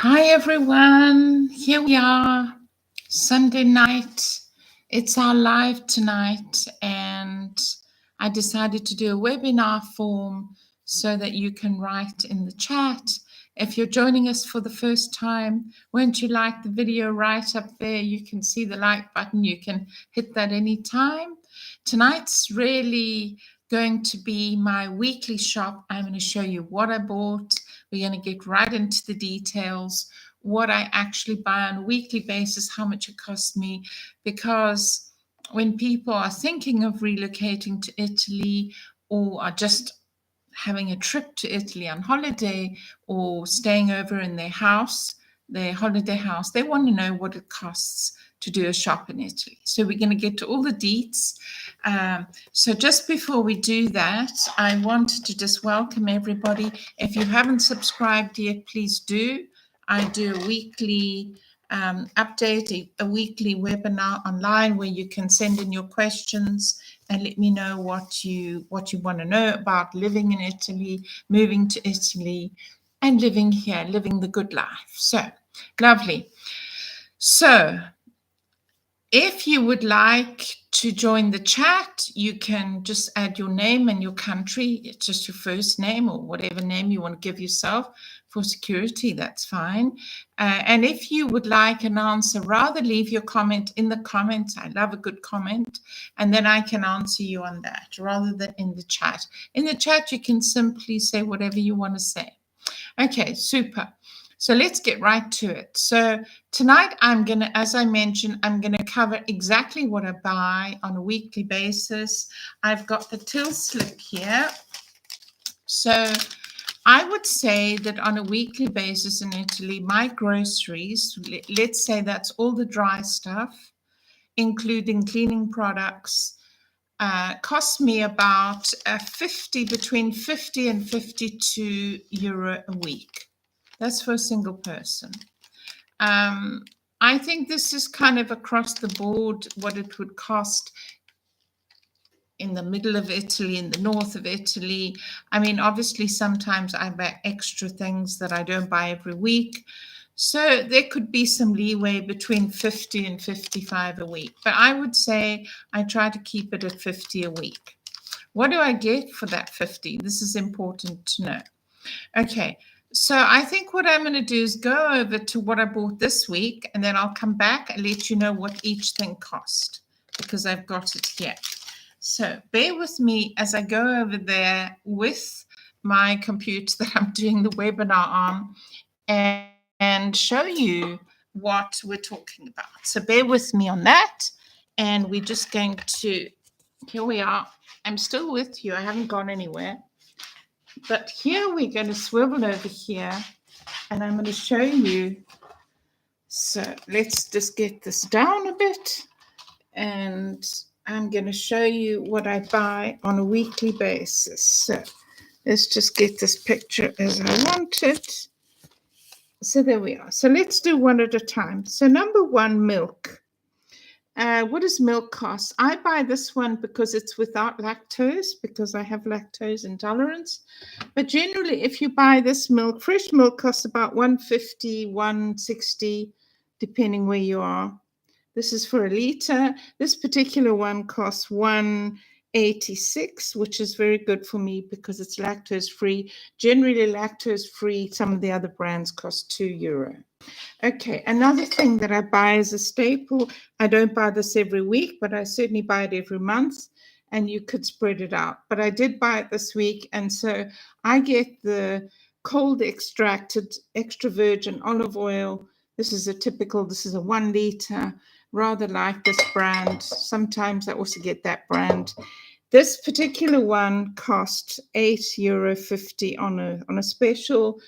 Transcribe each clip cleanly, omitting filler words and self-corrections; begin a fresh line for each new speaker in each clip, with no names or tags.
Hi everyone, here we are, Sunday night. It's our live tonight, and I decided to do a webinar form so that you can write in the chat. If you're joining us for the first time, won't you like the video right up there? You can see the like button, you can hit that anytime. Tonight's really going to be my weekly shop. I'm going to show you what I bought. We're going to get right into the details, what I actually buy on a weekly basis, how much it costs me, because when people are thinking of relocating to Italy or are just having a trip to Italy on holiday or staying over in their house, their holiday house, they want to know what it costs to do a shop in Italy. So we're going to get to all the deets. So just before we do that, I wanted to just welcome everybody. If you haven't subscribed yet, please do. I do a weekly update, a weekly webinar online where you can send in your questions and let me know what you want to know about living in Italy, moving to Italy, and living here, living the good life. So lovely. So if you would like to join the chat, you can just add your name and your country. It's just your first name or whatever name you want to give yourself for security, that's fine. And if you would like an answer, rather leave your comment in the comments. I love a good comment. And then I can answer you on that rather than in the chat. In the chat, you can simply say whatever you want to say. Okay, super. So let's get right to it. So tonight I'm going to, as I mentioned, I'm going to cover exactly what I buy on a weekly basis. I've got the till slip here. So I would say that on a weekly basis in Italy, my groceries, let's say that's all the dry stuff, including cleaning products, cost me about between 50 and 52 euro a week. That's for a single person. I think this is kind of across the board what it would cost in the middle of Italy, in the north of Italy. I mean, obviously, sometimes I buy extra things that I don't buy every week. So there could be some leeway between 50 and 55 a week. But I would say I try to keep it at 50 a week. What do I get for that 50? This is important to know. Okay, so I think what I'm going to do is go over to what I bought this week, and then I'll come back and let you know what each thing cost, because I've got it here. So bear with me as I go over there with my computer that I'm doing the webinar on and show you what we're talking about. So bear with me on that. And we're just going to, here we are. I'm still with you. I haven't gone anywhere. But here we're going to swivel over here and I'm going to show you. So let's just get this down a bit. And I'm going to show you what I buy on a weekly basis. So let's just get this picture as I want it. So there we are. So let's do one at a time. So number one, milk. What does milk cost? I buy this one because it's without lactose, because I have lactose intolerance. But generally, if you buy this milk, fresh milk costs about 150, 160, depending where you are. This is for a liter. This particular one costs 186, which is very good for me because it's lactose free. Generally, lactose free, some of the other brands cost €2. Okay, another thing that I buy as a staple, I don't buy this every week, but I certainly buy it every month, and you could spread it out. But I did buy it this week, and so I get the cold extracted extra virgin olive oil. This is a 1 liter, rather like this brand. Sometimes I also get that brand. This particular one cost €8.50 on a special.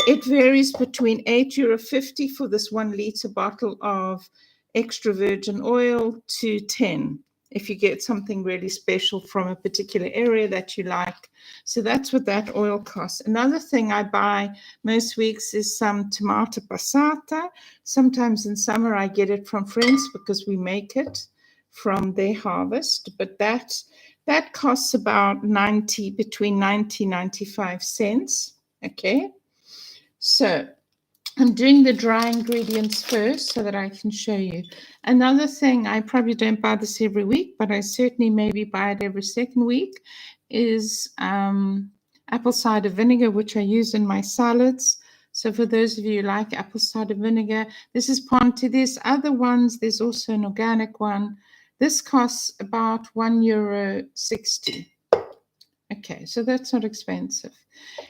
It varies between €8.50 for this 1 liter bottle of extra virgin oil to 10 if you get something really special from a particular area that you like. So that's what that oil costs. Another thing I buy most weeks is some tomato passata. Sometimes in summer I get it from friends because we make it from their harvest, but that costs about between 90 and 95 cents. Okay. So I'm doing the dry ingredients first so that I can show you. Another thing, I probably don't buy this every week, but I certainly maybe buy it every second week, is apple cider vinegar, which I use in my salads. So for those of you who like apple cider vinegar, this is Ponte. There's other ones. There's also an organic one. This costs about €1.60. Okay, so that's not expensive.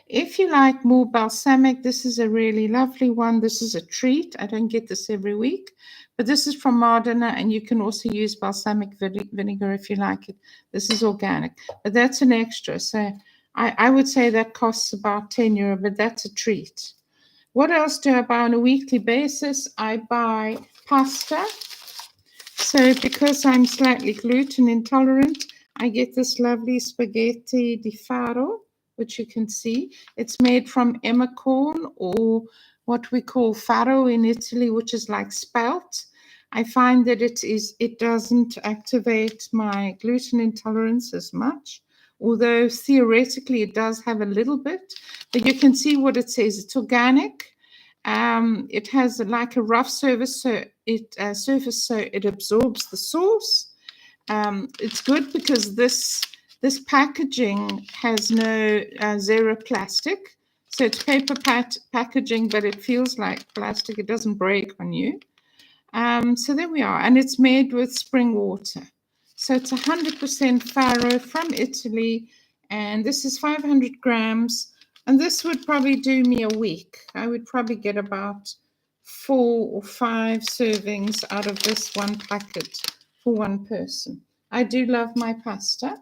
If you like more balsamic, this is a really lovely one. This is a treat. I don't get this every week, but this is from Modena, and you can also use balsamic vinegar if you like it. This is organic, but that's an extra. So I would say that costs about €10, but that's a treat. What else do I buy on a weekly basis? I buy pasta. So because I'm slightly gluten intolerant, I get this lovely spaghetti di farro, which you can see. It's made from emmer corn, or what we call farro in Italy, which is like spelt. I find that it doesn't activate my gluten intolerance as much, although theoretically it does have a little bit. But you can see what it says. It's organic. It has like a rough surface, so it absorbs the sauce. It's good because this packaging has no zero plastic, so it's paper packaging, but it feels like plastic. It doesn't break on you. So there we are, and it's made with spring water. So it's 100% farro from Italy, and this is 500 grams. And this would probably do me a week. I would probably get about 4 or 5 servings out of this one packet for one person. I do love my pasta.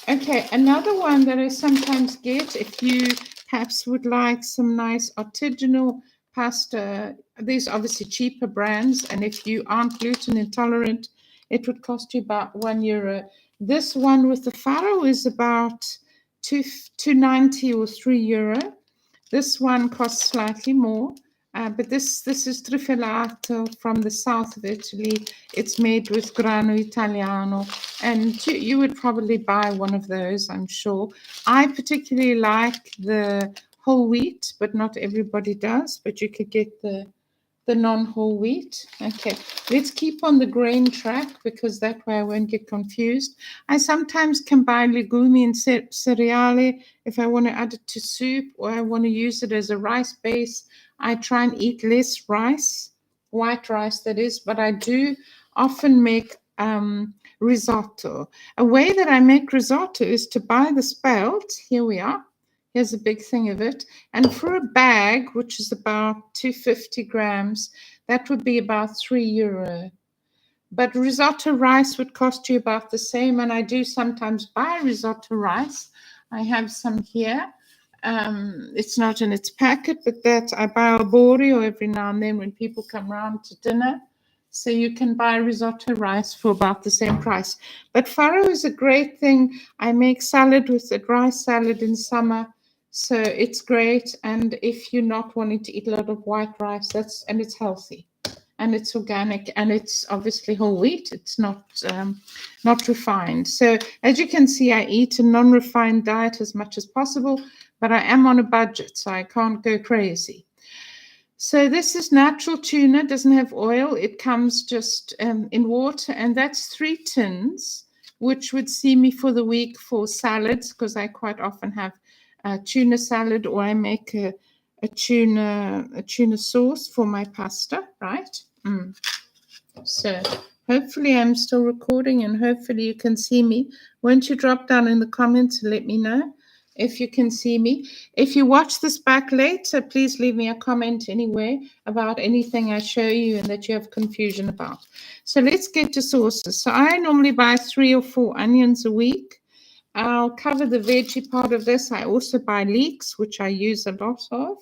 Okay, another one that I sometimes get, if you perhaps would like some nice artisanal pasta, these obviously cheaper brands, and if you aren't gluten intolerant, it would cost you about €1. This one with the farro is about €2.90 or €3. This one costs slightly more, but this is trifelato from the south of Italy. It's made with grano italiano, and you would probably buy one of those, I'm sure. I particularly like the whole wheat, but not everybody does. But you could get the non-whole wheat. Okay, let's keep on the grain track because that way I won't get confused. I sometimes can buy legumi and cereale if I want to add it to soup, or I want to use it as a rice base. I try and eat less rice, white rice that is, but I do often make risotto. A way that I make risotto is to buy the spelt. Here we are. Here's a big thing of it. And for a bag, which is about 250 grams, that would be about €3. But risotto rice would cost you about the same. And I do sometimes buy risotto rice. I have some here. It's not in its packet, but that I buy arborio every now and then when people come round to dinner. So you can buy risotto rice for about the same price. But farro is a great thing. I make salad with it, rice salad in summer. So it's great. And if you're not wanting to eat a lot of white rice, and it's healthy, and it's organic, and it's obviously whole wheat. It's not refined. So as you can see, I eat a non-refined diet as much as possible, but I am on a budget, so I can't go crazy. So this is natural tuna, doesn't have oil. It comes just in water, and that's 3 tins, which would see me for the week for salads, because I quite often have tuna salad, or I make a tuna sauce for my pasta, right? So hopefully I'm still recording, and hopefully you can see me. Won't you drop down in the comments and let me know if you can see me? If you watch this back later, please leave me a comment anyway about anything I show you and that you have confusion about. So let's get to sauces. So I normally buy 3 or 4 onions a week. I'll cover the veggie part of this. I also buy leeks, which I use a lot of,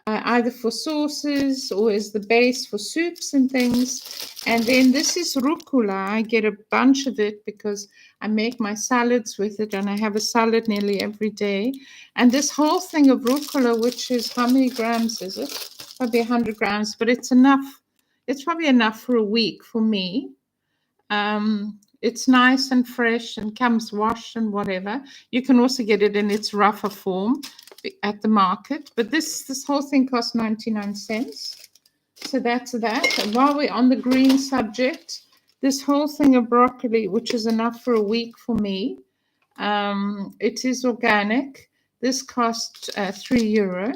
either for sauces or as the base for soups and things. And then this is rucola. I get a bunch of it because I make my salads with it, and I have a salad nearly every day. And this whole thing of rucola, which is, how many grams is it? Probably 100 grams, but it's enough. It's probably enough for a week for me. It's nice and fresh and comes washed and whatever. You can also get it in its rougher form. at the market, but this whole thing costs 99 cents. So that's that. And while we're on the green subject, this whole thing of broccoli, which is enough for a week for me, it is organic. This cost €3,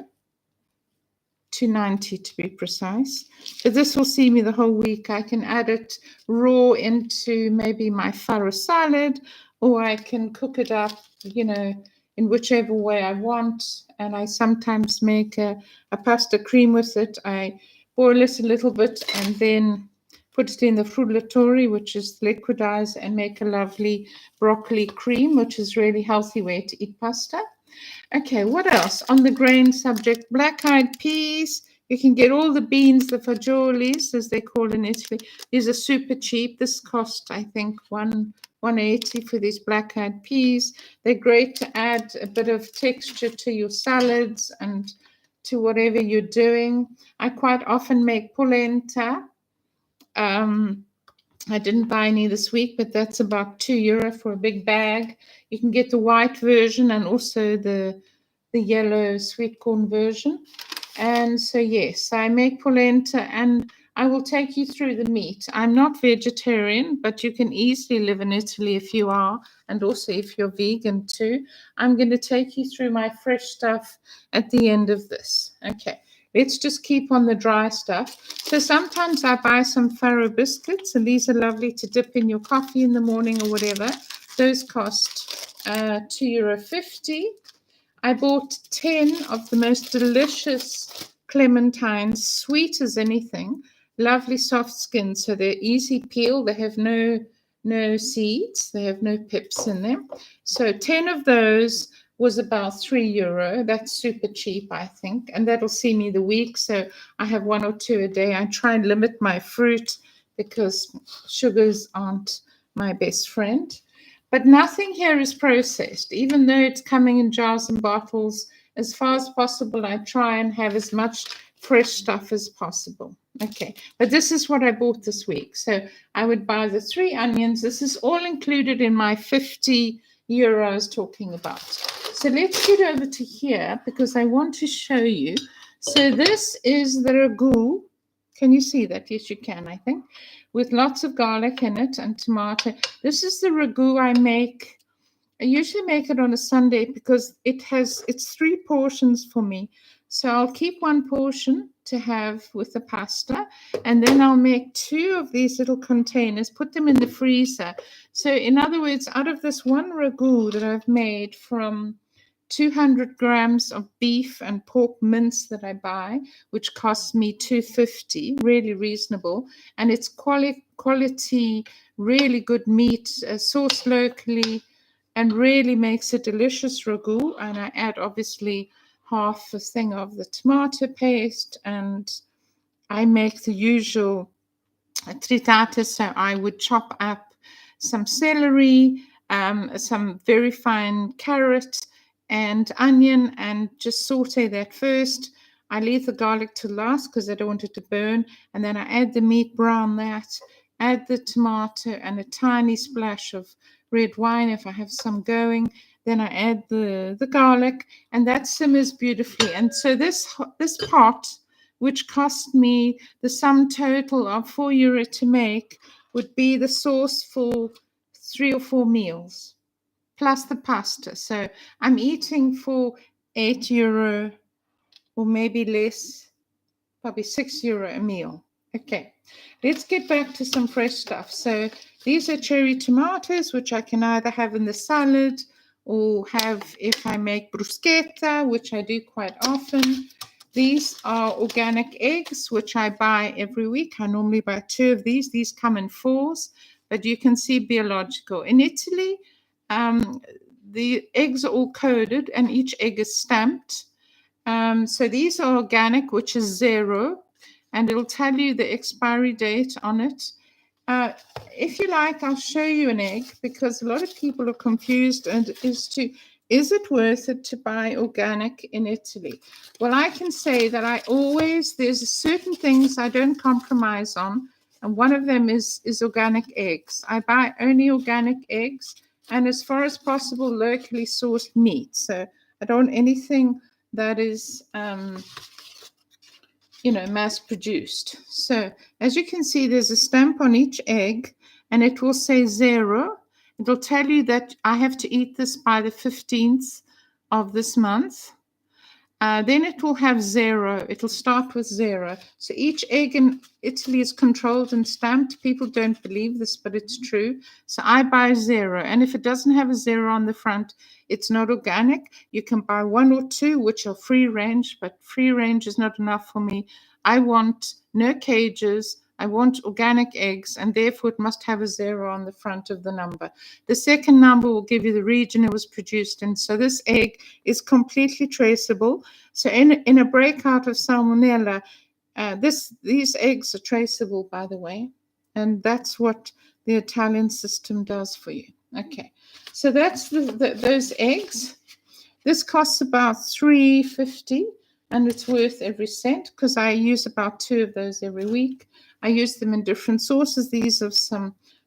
2.90 to be precise. But this will see me the whole week. I can add it raw into maybe my farro salad, or I can cook it up, in whichever way I want. And I sometimes make a pasta cream with it. I boil it a little bit and then put it in the frullatore, which is liquidized, and make a lovely broccoli cream, which is really healthy way to eat pasta. Okay, what else? On the grain subject, black-eyed peas. You can get all the beans, the fagiolis, as they call in Italy. These are super cheap. This cost, I think, $1.80 for these black-eyed peas. They're great to add a bit of texture to your salads and to whatever you're doing. I quite often make polenta. I didn't buy any this week, but that's about €2 for a big bag. You can get the white version and also the yellow sweet corn version. And so, yes, I make polenta, and I will take you through the meat. I'm not vegetarian, but you can easily live in Italy if you are, and also if you're vegan too. I'm going to take you through my fresh stuff at the end of this. Okay, let's just keep on the dry stuff. So sometimes I buy some farro biscuits, and these are lovely to dip in your coffee in the morning or whatever. Those cost €2.50. I bought 10 of the most delicious clementines, sweet as anything, lovely soft skin, so they're easy peel. They have no seeds, they have no pips in them. So 10 of those was about €3. That's super cheap, I think, and that'll see me the week. So I have 1 or 2 a day. I try and limit my fruit because sugars aren't my best friend. But nothing here is processed, even though it's coming in jars and bottles. As far as possible, I try and have as much fresh stuff as possible. Okay, but this is what I bought this week. So I would buy the 3 onions. This is all included in my €50 I was talking about. So let's get over to here because I want to show you. So this is the ragu. Can you see that? Yes, you can, I think. With lots of garlic in it and tomato. This is the ragu I make. I usually make it on a Sunday because it's 3 portions for me. So I'll keep 1 portion to have with the pasta, and then I'll make 2 of these little containers, put them in the freezer. So in other words, out of this 1 ragu that I've made from 200 grams of beef and pork mince that I buy, which costs me $2.50, really reasonable, and it's quality, really good meat, sourced locally, and really makes a delicious ragu. And I add obviously half a thing of the tomato paste, and I make the usual tritate. So I would chop up some celery, some very fine carrot and onion, and just saute that first. I leave the garlic to last because I don't want it to burn, and then I add the meat, brown that, add the tomato and a tiny splash of red wine if I have some going. Then I add the garlic, and that simmers beautifully. And so this pot, which cost me the sum total of €4 to make, would be the sauce for 3 or 4 meals, plus the pasta. So I'm eating for €8 or maybe less, probably €6 a meal. Okay, let's get back to some fresh stuff. So these are cherry tomatoes, which I can either have in the salad or have if I make bruschetta, which I do quite often. These are organic eggs, which I buy every week. I normally buy 2 of these. These come in 4s, but you can see biological. In Italy, the eggs are all coded and each egg is stamped. So these are organic, which is 0, and it'll tell you the expiry date on it. If you like, I'll show you an egg because a lot of people are confused is it worth it to buy organic in Italy? Well, I can say that there's certain things I don't compromise on, and one of them is organic eggs. I buy only organic eggs, and as far as possible, locally sourced meat. So I don't want anything that is, mass produced. So as you can see, there's a stamp on each egg and it will say 0. It'll tell you that I have to eat this by the 15th of this month. Then it will have 0. It'll start with 0. So each egg in Italy is controlled and stamped. People don't believe this, but it's true. So I buy 0. And if it doesn't have a 0 on the front, it's not organic. You can buy 1 or 2, which are free range, but free range is not enough for me. I want no cages. I want organic eggs, and therefore it must have a 0 on the front of the number. The second number will give you the region it was produced in. So this egg is completely traceable. So in a breakout of salmonella, these eggs are traceable, by the way, and that's what the Italian system does for you. Okay, so that's those eggs. This costs about $3.50, and it's worth every cent because I use about 2 of those every week. I use them in different sauces. These are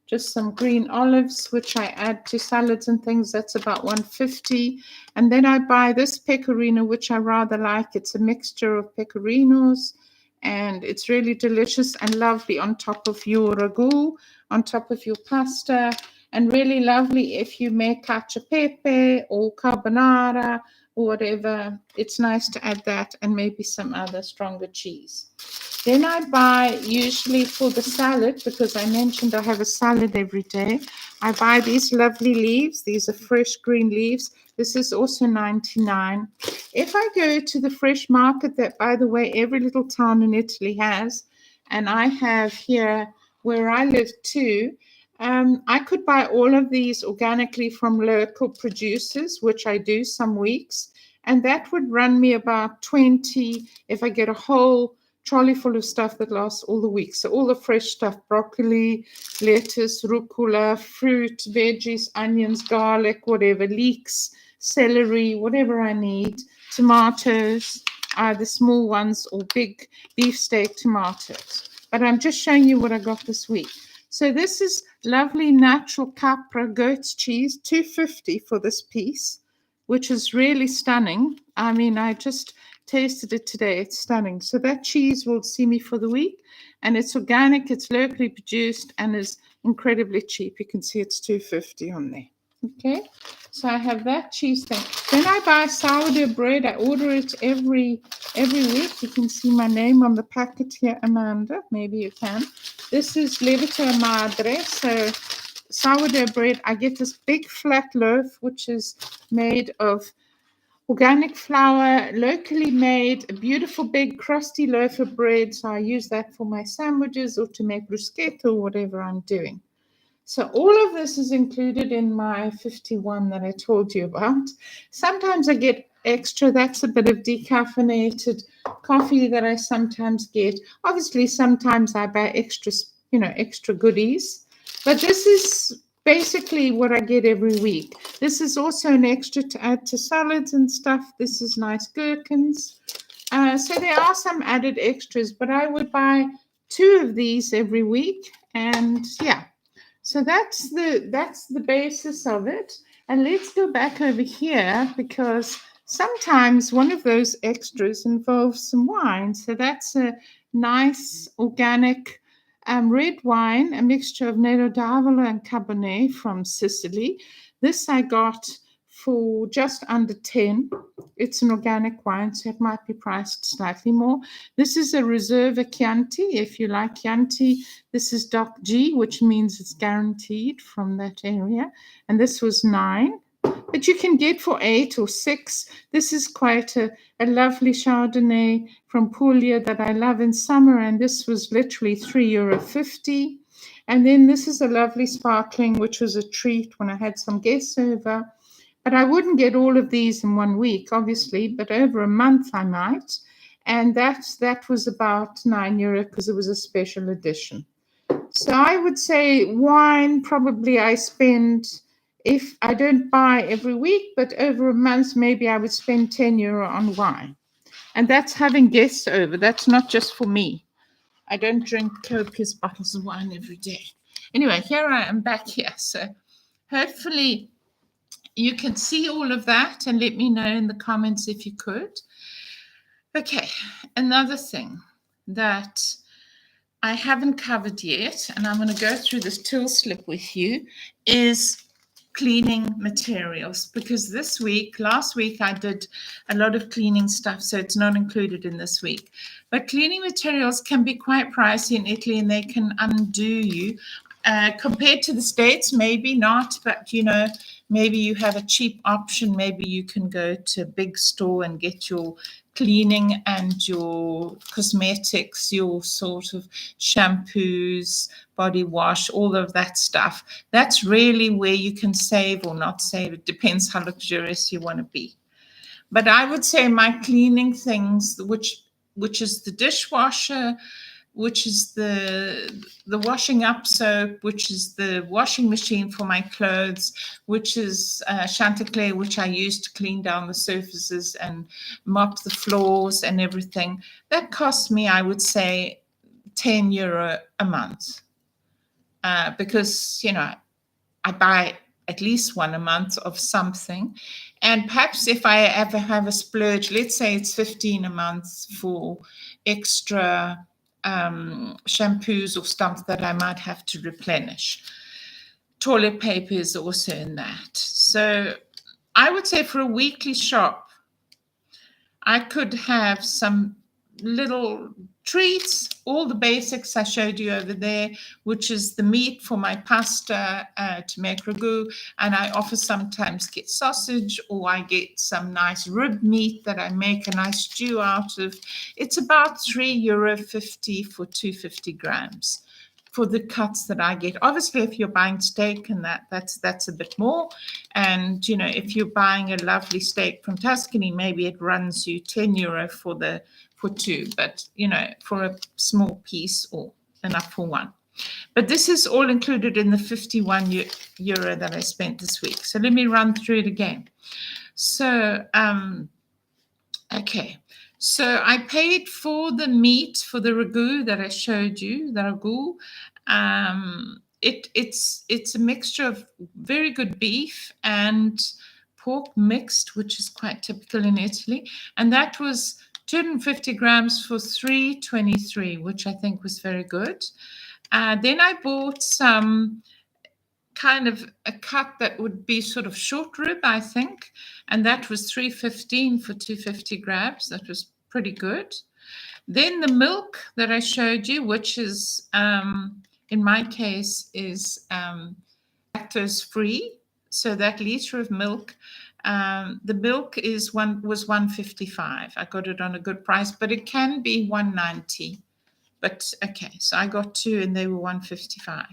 just some green olives, which I add to salads and things. That's about $1.50. And then I buy this pecorino, which I rather like. It's a mixture of pecorinos, and it's really delicious and lovely on top of your ragu, on top of your pasta, and really lovely if you make cacio e pepe or carbonara or whatever. It's nice to add that and maybe some other stronger cheese. Then I buy, usually for the salad, because I mentioned I have a salad every day, I buy these lovely leaves. These are fresh green leaves. This is also 99. If I go to the fresh market that, by the way, every little town in Italy has, and I have here where I live too, I could buy all of these organically from local producers, which I do some weeks, and that would run me about 20 if I get a whole trolley full of stuff that lasts all the week. So all the fresh stuff: broccoli, lettuce, rucola, fruit, veggies, onions, garlic, whatever, leeks, celery, whatever I need, tomatoes, either small ones or big beefsteak tomatoes. But I'm just showing you what I got this week. So this is lovely natural Capra goat's cheese, $2.50 for this piece, which is really stunning. I mean, I just tasted it today. It's stunning. So that cheese will see me for the week, and it's organic, it's locally produced, and is incredibly cheap. You can see it's $2.50 on there. Okay, so I have that cheese thing. Then I buy sourdough bread. I order it every week. You can see my name on the packet here, Amanda. Maybe you can. This is lievito madre. So sourdough bread. I get this big flat loaf, which is made of organic flour, locally made, a beautiful big crusty loaf of bread. So I use that for my sandwiches or to make bruschetta or whatever I'm doing. So all of this is included in my 51 that I told you about. Sometimes I get extra. That's a bit of decaffeinated coffee that I sometimes get. Obviously, sometimes I buy extra goodies. But this is basically what I get every week. This is also an extra to add to salads and stuff. This is nice gherkins. So there are some added extras, but I would buy 2 of these every week. And yeah. So that's the basis of it. And let's go back over here, because sometimes one of those extras involves some wine. So that's a nice organic red wine, a mixture of Nero d'Avola and Cabernet from Sicily. This I got for just under 10. It's an organic wine, so it might be priced slightly more. This is a Reserva Chianti. If you like Chianti, this is Doc G, which means it's guaranteed from that area. And this was 9. But you can get for 8 or 6. This is quite a lovely Chardonnay from Puglia that I love in summer. And this was literally €3.50. And then this is a lovely sparkling, which was a treat when I had some guests over. But I wouldn't get all of these in 1 week, obviously, but over a month I might. And that was about €9 because it was a special edition. So I would say wine, probably I spend, if I don't buy every week, but over a month, maybe I would spend €10 on wine. And that's having guests over. That's not just for me. I don't drink copious bottles of wine every day. Anyway, here I am back here. So hopefully you can see all of that, and let me know in the comments if you could. Okay, another thing that I haven't covered yet, and I'm going to go through this tool slip with you, is cleaning materials, because last week I did a lot of cleaning stuff, so it's not included in this week. But cleaning materials can be quite pricey in Italy, and they can undo you. Compared to the States, maybe not, but maybe you have a cheap option. Maybe you can go to a big store and get your cleaning and your cosmetics, your sort of shampoos, body wash, all of that stuff. That's really where you can save or not save. It depends how luxurious you want to be. But I would say my cleaning things, which is the dishwasher, which is the washing up soap, which is the washing machine for my clothes, which is Chanticleer, which I use to clean down the surfaces and mop the floors and everything. That costs me, I would say, €10 a month, because I buy at least one a month of something. And perhaps if I ever have a splurge, let's say it's 15 a month for extra shampoos or stuff that I might have to replenish. Toilet paper is also in that. So I would say for a weekly shop, I could have some little treats, all the basics I showed you over there, which is the meat for my pasta to make ragu. And I often sometimes get sausage, or I get some nice rib meat that I make a nice stew out of. It's about €3.50 for 250 grams for the cuts that I get. Obviously, if you're buying steak and that's a bit more. And, if you're buying a lovely steak from Tuscany, maybe it runs you €10 for two, but, for a small piece or enough for one. But this is all included in the €51 that I spent this week. So let me run through it again. So, okay. So I paid for the meat, for the ragu that I showed you, the ragu. It's a mixture of very good beef and pork mixed, which is quite typical in Italy. And that was 250 grams for $3.23, which I think was very good. Then I bought some kind of a cut that would be sort of short rib, I think, and that was $3.15 for 250 grams. That was pretty good. Then the milk that I showed you, which is in my case is lactose free, so that liter of milk, the milk was $1.55. I got it on a good price, but it can be $1.90. But okay, so I got two and they were $1.55.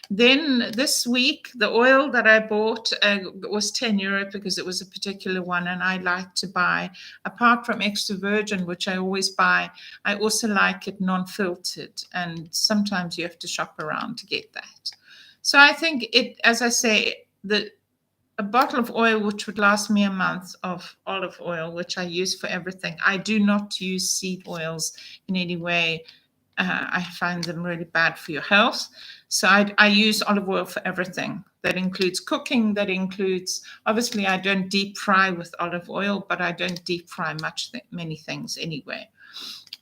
Then this week, the oil that I bought was €10 because it was a particular one. And I like to buy, apart from extra virgin, which I always buy, I also like it non-filtered. And sometimes you have to shop around to get that. So I think as I say, a bottle of oil, which would last me a month, of olive oil, which I use for everything. I do not use seed oils in any way. I find them really bad for your health. So I use olive oil for everything. That includes cooking. That includes, obviously, I don't deep fry with olive oil, but I don't deep fry many things anyway.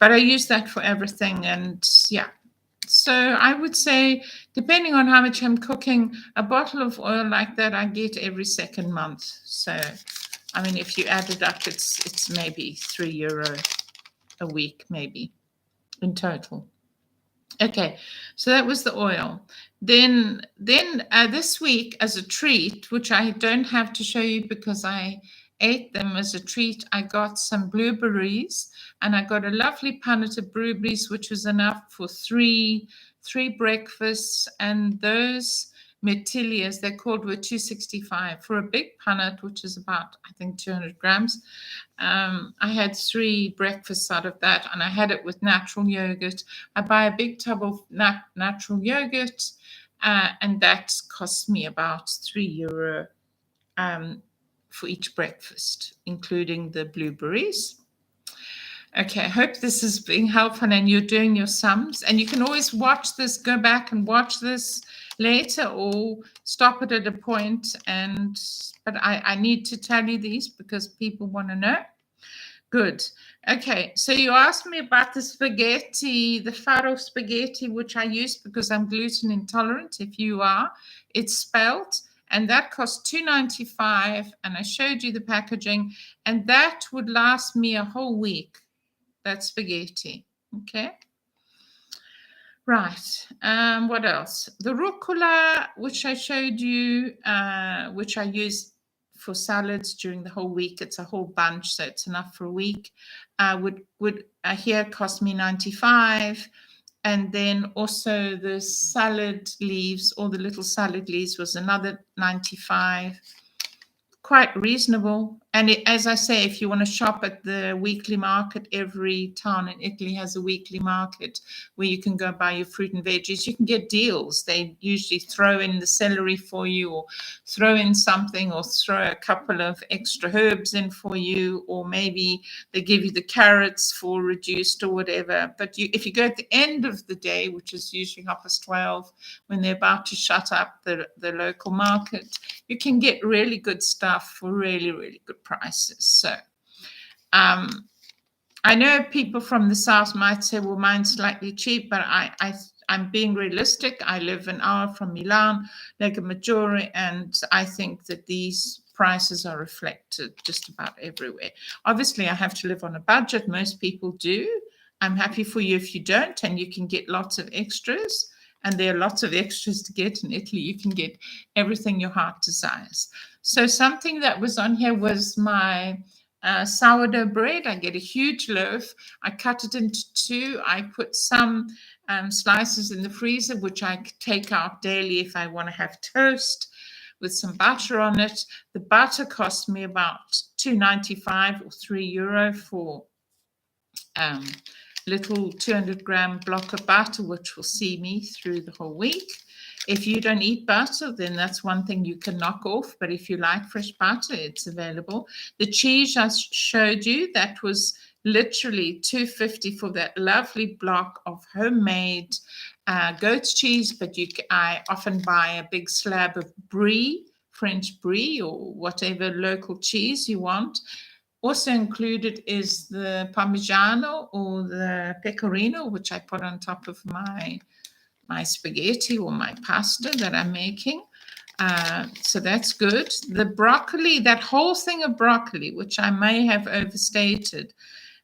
But I use that for everything. And yeah, so I would say, depending on how much I'm cooking, a bottle of oil like that I get every second month. So, I mean, if you add it up, it's maybe €3 a week, maybe, in total. Okay, so that was the oil. Then this week, as a treat, which I don't have to show you because I ate them as a treat, I got some blueberries, and I got a lovely punnet of blueberries, which was enough for three breakfasts. And those mirtillas, they're called, were $2.65 for a big punnet, which is about, I think, 200 grams. I had 3 breakfasts out of that, and I had it with natural yogurt. I buy a big tub of natural yogurt, and that costs me about €3 for each breakfast, including the blueberries. Okay, I hope this is being helpful and you're doing your sums. And you can always watch this, go back and watch this later, or stop it at a point. But I need to tell you these because people want to know. Good. Okay, so you asked me about the spaghetti, the farro spaghetti, which I use because I'm gluten intolerant. If you are, it's spelt, and that costs $2.95. And I showed you the packaging, and that would last me a whole week. That spaghetti. Okay. Right. What else? The rucola, which I showed you, which I use for salads during the whole week. It's a whole bunch, so it's enough for a week. Would here cost me 95. And then also the salad leaves, or the little salad leaves, was another 95. Quite reasonable. And as I say, if you want to shop at the weekly market, every town in Italy has a weekly market where you can go buy your fruit and veggies. You can get deals. They usually throw in the celery for you, or throw in something, or throw a couple of extra herbs in for you, or maybe they give you the carrots for reduced or whatever. But if you go at the end of the day, which is usually 12:30, when they're about to shut up the local market, you can get really good stuff for really, really good prices. So I know people from the south might say, well, mine's slightly cheap, but I'm being realistic. I live an hour from Milan, Lago Maggiore, and I think that these prices are reflected just about everywhere. Obviously, I have to live on a budget. Most people do. I'm happy for you if you don't, and you can get lots of extras. And there are lots of extras to get in Italy. You can get everything your heart desires. So something that was on here was my sourdough bread. I get a huge loaf. I cut it into two. I put some slices in the freezer, which I take out daily if I want to have toast with some butter on it. The butter cost me about €2.95 or €3 for little 200-gram block of butter, which will see me through the whole week. If you don't eat butter, then that's one thing you can knock off. But if you like fresh butter, it's available. The cheese I showed you, that was literally $2.50 for that lovely block of homemade goat's cheese. But I often buy a big slab of brie, French brie, or whatever local cheese you want. Also included is the Parmigiano or the Pecorino, which I put on top of my spaghetti or my pasta that I'm making. So that's good. The broccoli, that whole thing of broccoli, which I may have overstated,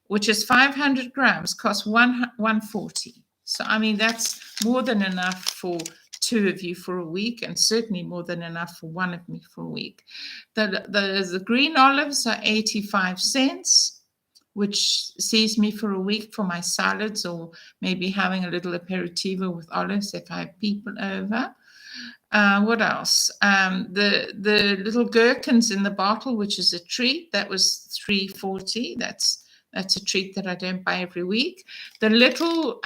which is 500 grams, costs $1.40. So, I mean, that's more than enough for two of you for a week, and certainly more than enough for one of me for a week. The green olives are 85 cents, which sees me for a week for my salads, or maybe having a little aperitivo with olives if I have people over. What else? The little gherkins in the bottle, which is a treat, that was $3.40. That's a treat that I don't buy every week. The little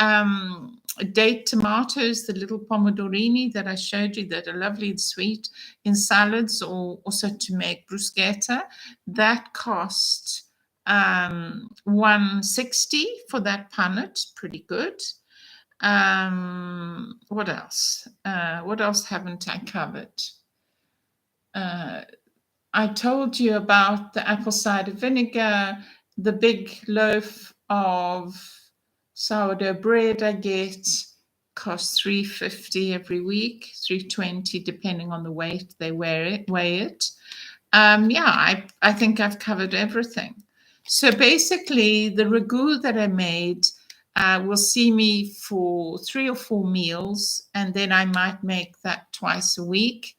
date tomatoes, the little pomodorini that I showed you, that are lovely and sweet in salads, or also to make bruschetta, that cost $1.60 for that punnet. Pretty good. What else? What else haven't I covered? I told you about the apple cider vinegar, the big loaf of sourdough bread I get costs $3.50 every week, $3.20 depending on the weight they weigh it. I think I've covered everything. So basically, the ragu that I made will see me for 3 or 4 meals, and then I might make that twice a week.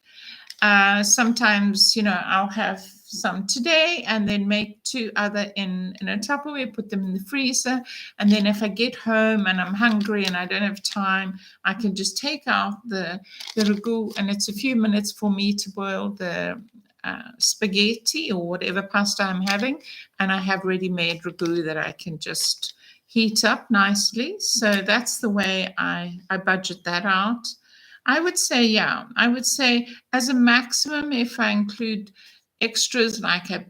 Sometimes, I'll have some today and then make 2 other in a Tupperware, put them in the freezer. And then if I get home and I'm hungry and I don't have time, I can just take out the ragu, and it's a few minutes for me to boil the spaghetti or whatever pasta I'm having. And I have ready-made ragu that I can just heat up nicely. So that's the way I budget that out. I would say as a maximum, if I include extras, like I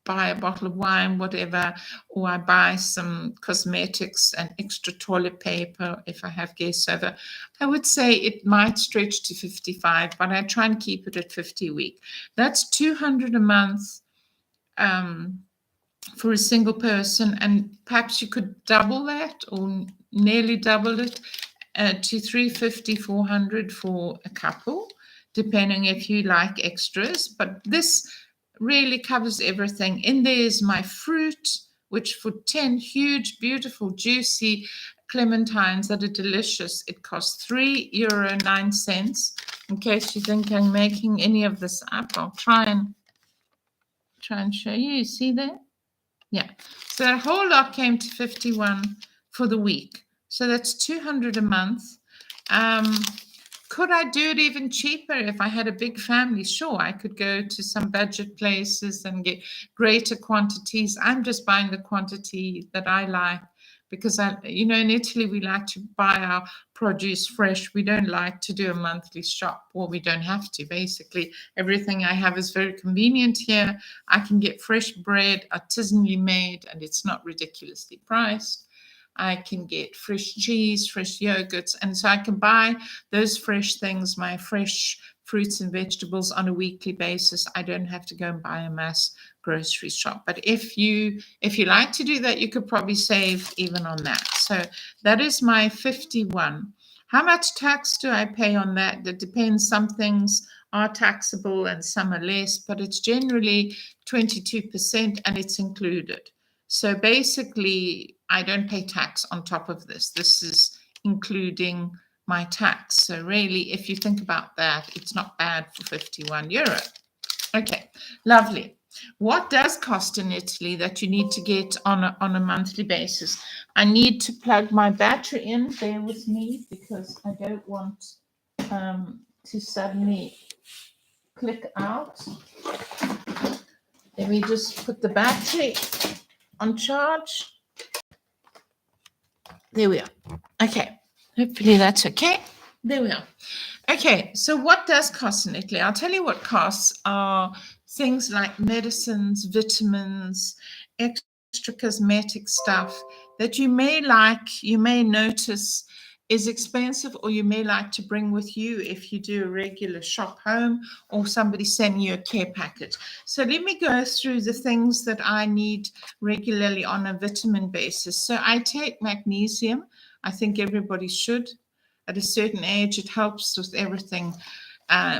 buy a bottle of wine, whatever, or I buy some cosmetics and extra toilet paper if I have guests over, I would say it might stretch to 55, but I try and keep it at 50 a week. That's $200 a month for a single person, and perhaps you could double that or nearly double it to 350, 400 for a couple, depending if you like extras. But this really covers everything. In there is my fruit, which for 10 huge, beautiful, juicy clementines that are delicious, it costs €3.09. In case you think I'm making any of this up, I'll try and show you. You see there? Yeah. So that whole lot came to 51 for the week. So that's 200 a month. Could I do it even cheaper if I had a big family? Sure, I could go to some budget places and get greater quantities. I'm just buying the quantity that I like because in Italy, we like to buy our produce fresh. We don't like to do a monthly shop. Well, we don't have to. Basically, everything I have is very convenient here. I can get fresh bread, artisanally made, and it's not ridiculously priced. I can get fresh cheese, fresh yogurts, and so I can buy those fresh things, my fresh fruits and vegetables on a weekly basis. I don't have to go and buy a mass grocery shop. But if you like to do that, you could probably save even on that. So that is my 51. How much tax do I pay on that? That depends. Some things are taxable and some are less, but it's generally 22% and it's included. So basically, I don't pay tax on top of this. This is including my tax. So really, if you think about that, it's not bad for €51. Okay, lovely. What does cost in Italy that you need to get on a monthly basis? I need to plug my battery in. Bear with me because I don't want to suddenly click out. Let me just put the battery on charge. There we are. Okay. Hopefully that's okay. There we are. Okay, so what does cost in Italy? I'll tell you what costs are things like medicines, vitamins, extra cosmetic stuff that you may notice is expensive, or you may like to bring with you if you do a regular shop home or somebody sending you a care package. So let me go through the things that I need regularly on a vitamin basis. So I take magnesium. I think everybody should. At a certain age, it helps with everything,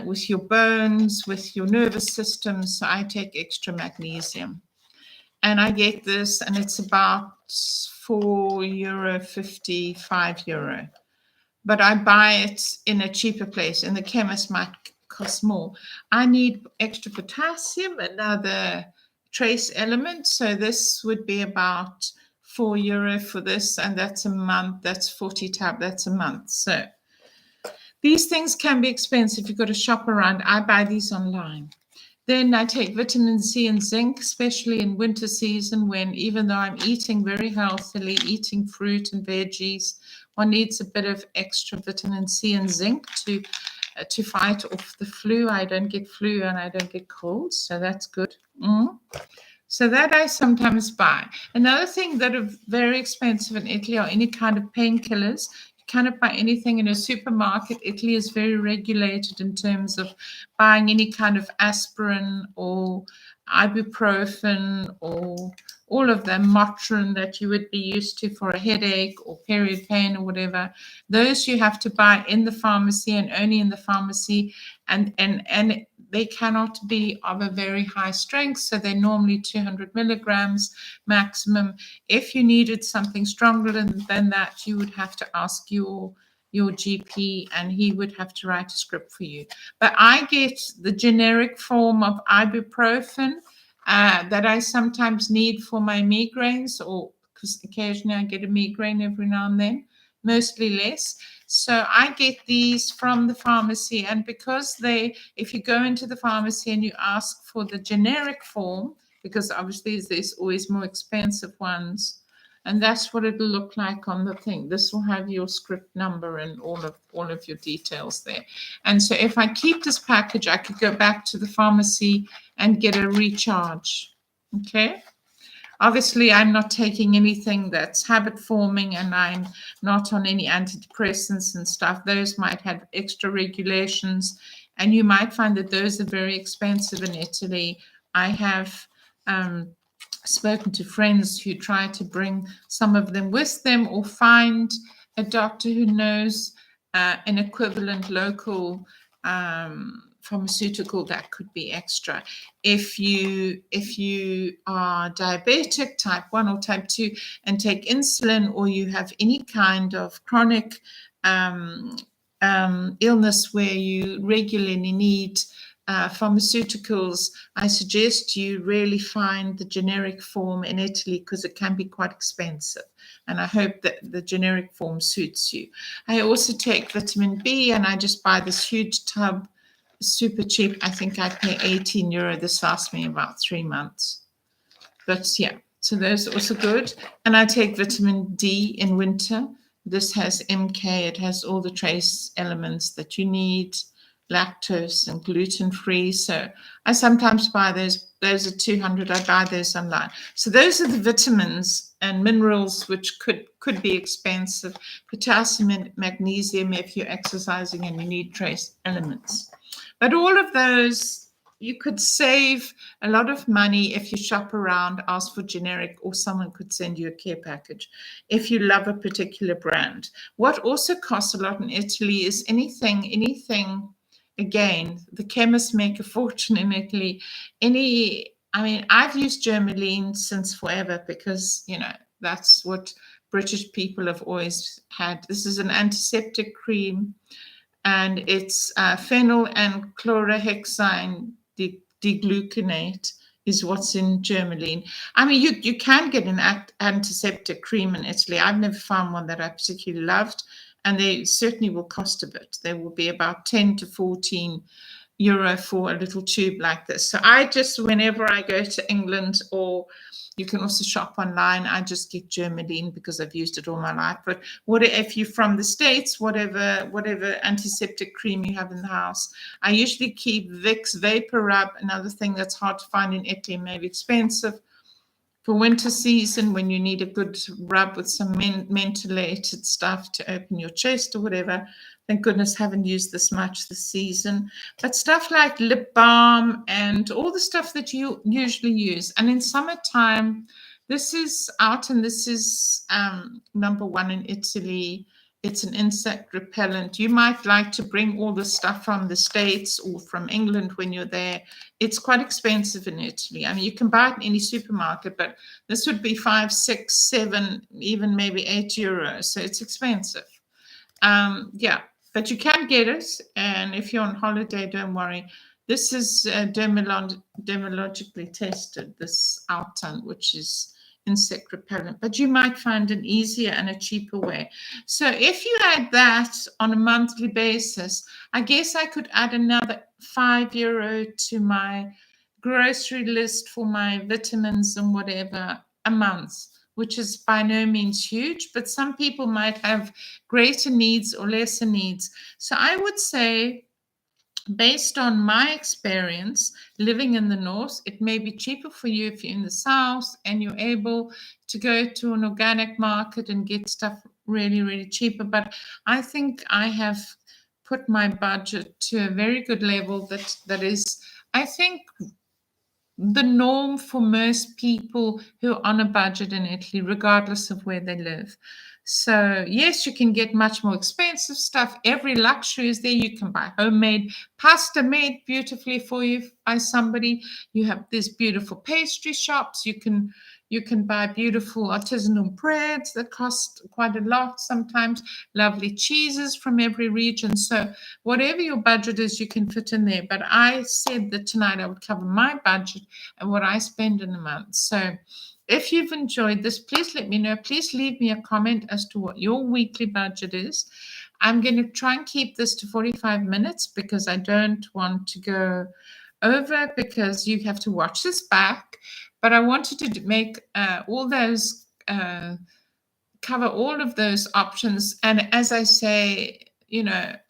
with your bones, with your nervous system. So I take extra magnesium. And I get this, and it's about €4.50, €5. But I buy it in a cheaper place, and the chemist might cost more. I need extra potassium, another trace element. So this would be about €4 for this, and that's a month. That's 40 tab. That's a month. So these things can be expensive. You've got to shop around. I buy these online. Then I take vitamin C and zinc, especially in winter season, when even though I'm eating very healthily, eating fruit and veggies, one needs a bit of extra vitamin C and zinc to fight off the flu. I don't get flu and I don't get colds, so that's good. So that I sometimes buy. Another thing that are very expensive in Italy are any kind of painkillers. Cannot buy anything in a supermarket. Italy is very regulated in terms of buying any kind of aspirin or ibuprofen or all of them, Motrin that you would be used to for a headache or period pain or whatever. Those you have to buy in the pharmacy and only in the pharmacy, and they cannot be of a very high strength, so they're normally 200 milligrams maximum. If you needed something stronger than that, you would have to ask your GP, and he would have to write a script for you. But I get the generic form of ibuprofen that I sometimes need for my migraines, or because occasionally I get a migraine every now and then, mostly less. So I get these from the pharmacy, and because if you go into the pharmacy and you ask for the generic form, because obviously there's always more expensive ones, and that's what it'll look like on the thing. This will have your script number and all of your details there. And so if I keep this package, I could go back to the pharmacy and get a recharge. Okay. Obviously, I'm not taking anything that's habit forming, and I'm not on any antidepressants and stuff. Those might have extra regulations, and you might find that those are very expensive in Italy. I have spoken to friends who try to bring some of them with them, or find a doctor who knows an equivalent local pharmaceutical that could be extra. If you are diabetic, type 1 or type 2, and take insulin, or you have any kind of chronic illness where you regularly need pharmaceuticals, I suggest you really find the generic form in Italy, because it can be quite expensive. And I hope that the generic form suits you. I also take vitamin B, and I just buy this huge tub, super cheap. I think I pay €18. This lasts me about 3 months. But yeah, so those are also good. And I take vitamin D in winter. This has MK, it has all the trace elements that you need, lactose and gluten-free. So I sometimes buy those. Those are 200. I buy those online. So those are the vitamins and minerals which could be expensive. Potassium and magnesium if you're exercising and you need trace elements. But all of those, you could save a lot of money if you shop around, ask for generic, or someone could send you a care package if you love a particular brand. What also costs a lot in Italy is anything, again, the chemists make a fortune in Italy. I've used Germaline since forever, because, that's what British people have always had. This is an antiseptic cream, and it's phenyl and chlorhexidine degluconate is what's in Germaline. You can get an antiseptic cream in Italy. I've never found one that I particularly loved, and they certainly will cost a bit. They will be about 10 to 14 euro for a little tube like this. So I just, whenever I go to England, or you can also shop online, I just get Germaline because I've used it all my life. But if you're from the States, whatever antiseptic cream you have in the house, I usually keep Vicks Vapor Rub, another thing that's hard to find in Italy, maybe expensive. For winter season, when you need a good rub with some mentholated stuff to open your chest or whatever. Thank goodness haven't used this much this season. But stuff like lip balm and all the stuff that you usually use. And in summertime, this is out, and this is number one in Italy. It's an insect repellent. You might like to bring all the stuff from the States or from England when you're there. It's quite expensive in Italy. You can buy it in any supermarket, but this would be 5, 6, 7, even maybe €8. So it's expensive. But you can get it. And if you're on holiday, don't worry. This is dermatologically tested, this Altan, which is insect repellent, but you might find an easier and a cheaper way. So if you add that on a monthly basis, I guess I could add another €5 to my grocery list for my vitamins and whatever a month, which is by no means huge, but some people might have greater needs or lesser needs. So I would say, based on my experience living in the north, it may be cheaper for you if you're in the south and you're able to go to an organic market and get stuff really, really cheaper. But I think I have put my budget to a very good level that is, I think, the norm for most people who are on a budget in Italy, regardless of where they live. So yes, you can get much more expensive stuff. Every luxury is there. You can buy homemade pasta made beautifully for you by somebody. You have these beautiful pastry shops. You can buy beautiful artisanal breads that cost quite a lot sometimes. Lovely cheeses from every region. So whatever your budget is, you can fit in there. But I said that tonight I would cover my budget and what I spend in a month. So if you've enjoyed this, please let me know. Please leave me a comment as to what your weekly budget is. I'm going to try and keep this to 45 minutes because I don't want to go over, because you have to watch this back. But I wanted to make all those, cover all of those options. And as I say,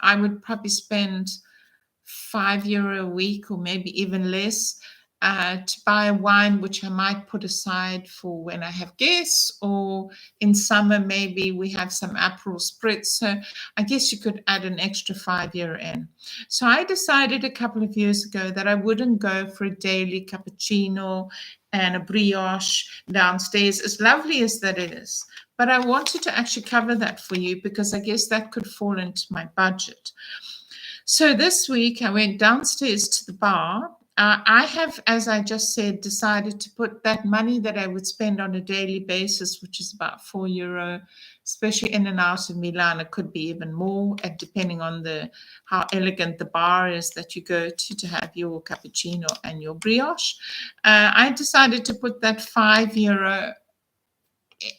I would probably spend €5 a week, or maybe even less, to buy a wine, which I might put aside for when I have guests, or in summer, maybe we have some Aperol Spritz. So I guess you could add an extra €5 in. So I decided a couple of years ago that I wouldn't go for a daily cappuccino and a brioche downstairs, as lovely as that is. But I wanted to actually cover that for you because I guess that could fall into my budget. So this week I went downstairs to the bar. I have, as I just said, decided to put that money that I would spend on a daily basis, which is about €4, especially in and out of Milan. It could be even more, depending on how elegant the bar is that you go to have your cappuccino and your brioche. I decided to put that €5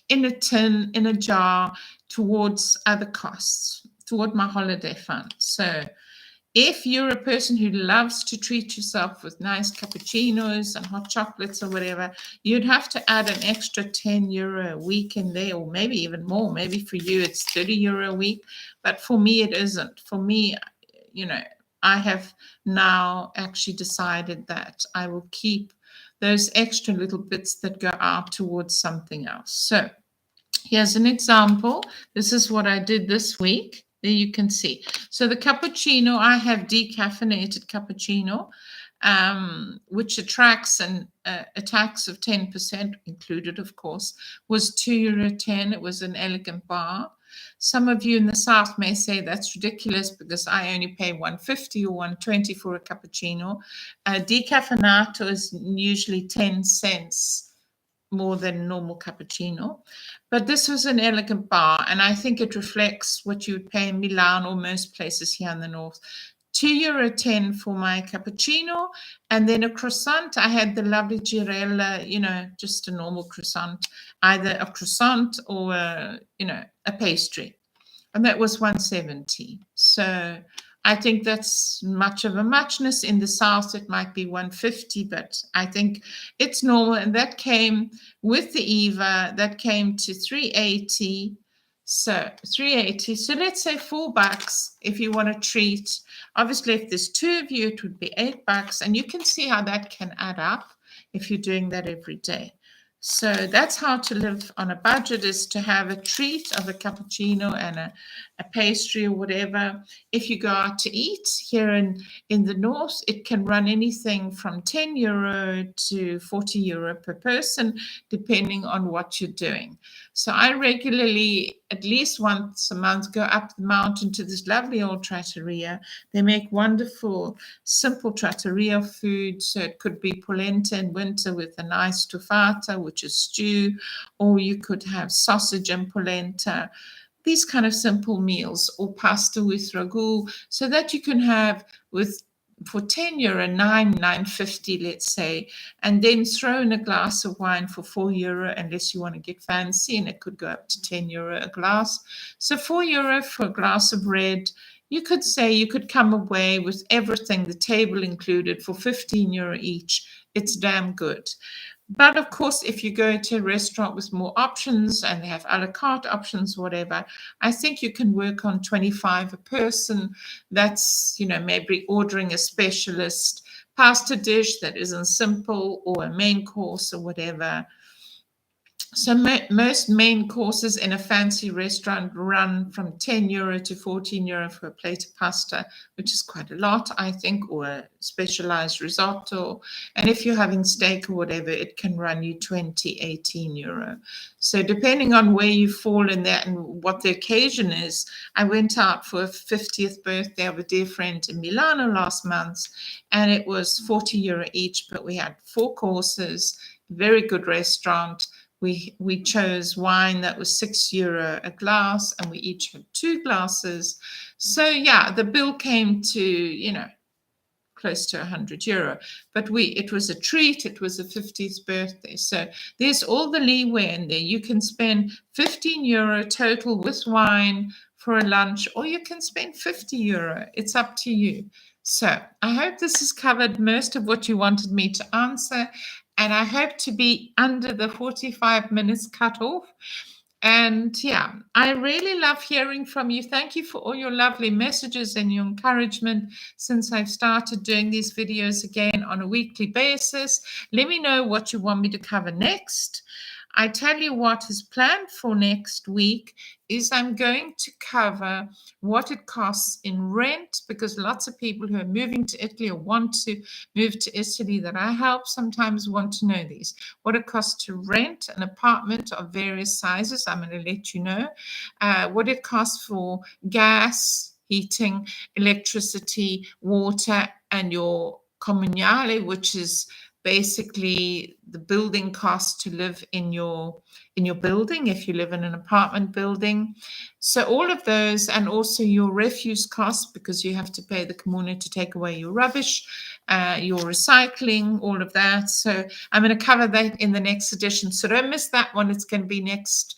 in a tin, in a jar, towards other costs, toward my holiday fund. So if you're a person who loves to treat yourself with nice cappuccinos and hot chocolates or whatever, you'd have to add an extra €10 a week in there, or maybe even more. Maybe for you it's €30 a week, but for me it isn't. For me, I have now actually decided that I will keep those extra little bits that go out towards something else. So here's an example. This is what I did this week. There you can see. So the cappuccino, I have decaffeinated cappuccino, which attracts a tax of 10% included, of course, was €2.10. It was an elegant bar. Some of you in the South may say that's ridiculous because I only pay $1.50 or $1.20 for a cappuccino. Decaffeinato is usually 10 cents more than normal cappuccino. But this was an elegant bar, and I think it reflects what you would pay in Milan or most places here in the north. €2.10 for my cappuccino, and then a croissant. I had the lovely girella, just a normal croissant, either a croissant or a pastry, and that was $1.70. So I think that's much of a muchness. In the South, it might be $1.50, but I think it's normal. And that came with the IVA, that came to $3.80. So $3.80. So let's say $4 if you want to treat. Obviously, if there's two of you, it would be $8. And you can see how that can add up if you're doing that every day. So that's how to live on a budget, is to have a treat of a cappuccino and a pastry or whatever. If you go out to eat here in the north, it can run anything from €10 to €40 per person, depending on what you're doing. So I regularly, at least once a month, go up the mountain to this lovely old trattoria. They make wonderful, simple trattoria food. So it could be polenta in winter with a nice stufata, which is stew, or you could have sausage and polenta, these kind of simple meals, or pasta with ragu, so that you can have for €10, €9.50, let's say, and then throw in a glass of wine for €4, unless you want to get fancy, and it could go up to €10 a glass. So €4 for a glass of red. You could say you could come away with everything, the table included, for €15 each. It's damn good. But of course, if you go to a restaurant with more options and they have a la carte options, whatever, I think you can work on 25 a person. That's, maybe ordering a specialist pasta dish that isn't simple, or a main course or whatever. So most main courses in a fancy restaurant run from €10 to €14 for a plate of pasta, which is quite a lot, I think, or a specialized risotto. And if you're having steak or whatever, it can run you €20, €18. So depending on where you fall in that and what the occasion is, I went out for a 50th birthday of a dear friend in Milano last month, and it was €40 each, but we had 4 courses, very good restaurant. We chose wine that was €6 a glass, and we each had 2 glasses. So yeah, the bill came to, close to €100. But it was a treat. It was a 50th birthday. So there's all the leeway in there. You can spend €15 total with wine for a lunch, or you can spend €50. It's up to you. So I hope this has covered most of what you wanted me to answer. And I hope to be under the 45 minutes cut off. And yeah, I really love hearing from you. Thank you for all your lovely messages and your encouragement since I've started doing these videos again on a weekly basis. Let me know what you want me to cover next. I tell you what is planned for next week is I'm going to cover what it costs in rent, because lots of people who are moving to Italy or want to move to Italy that I help sometimes want to know these. What it costs to rent an apartment of various sizes. I'm going to let you know. What it costs for gas, heating, electricity, water, and your comunale, which is basically the building cost to live in your building if you live in an apartment building. So all of those, and also your refuse costs, because you have to pay the comune to take away your rubbish, your recycling, all of that. So I'm going to cover that in the next edition, so don't miss that one. It's going to be next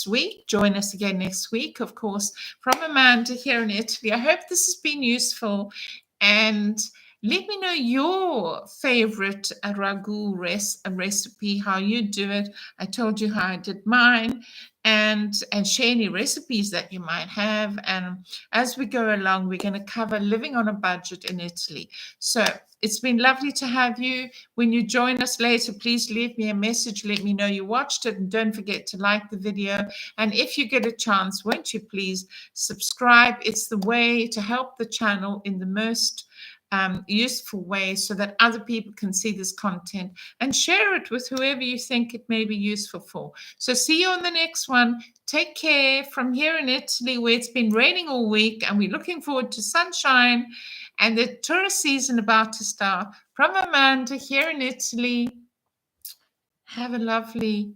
week. Join us again next week, of course, from Amanda here in Italy. I hope this has been useful, and let me know your favorite ragu recipe, how you do it. I told you how I did mine, and share any recipes that you might have. And as we go along, we're going to cover living on a budget in Italy. So it's been lovely to have you. When you join us later, please leave me a message. Let me know you watched it, and don't forget to like the video. And if you get a chance, won't you please subscribe? It's the way to help the channel in the most useful way, so that other people can see this content, and share it with whoever you think it may be useful for. So see you on the next one. Take care from here in Italy, where it's been raining all week, and we're looking forward to sunshine and the tourist season about to start. From Amanda here in Italy, have a lovely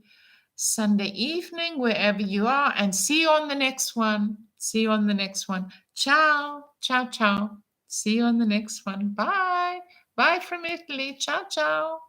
Sunday evening wherever you are, and see you on the next one. See you on the next one. Ciao, ciao, ciao. See you on the next one. Bye. Bye from Italy. Ciao, ciao.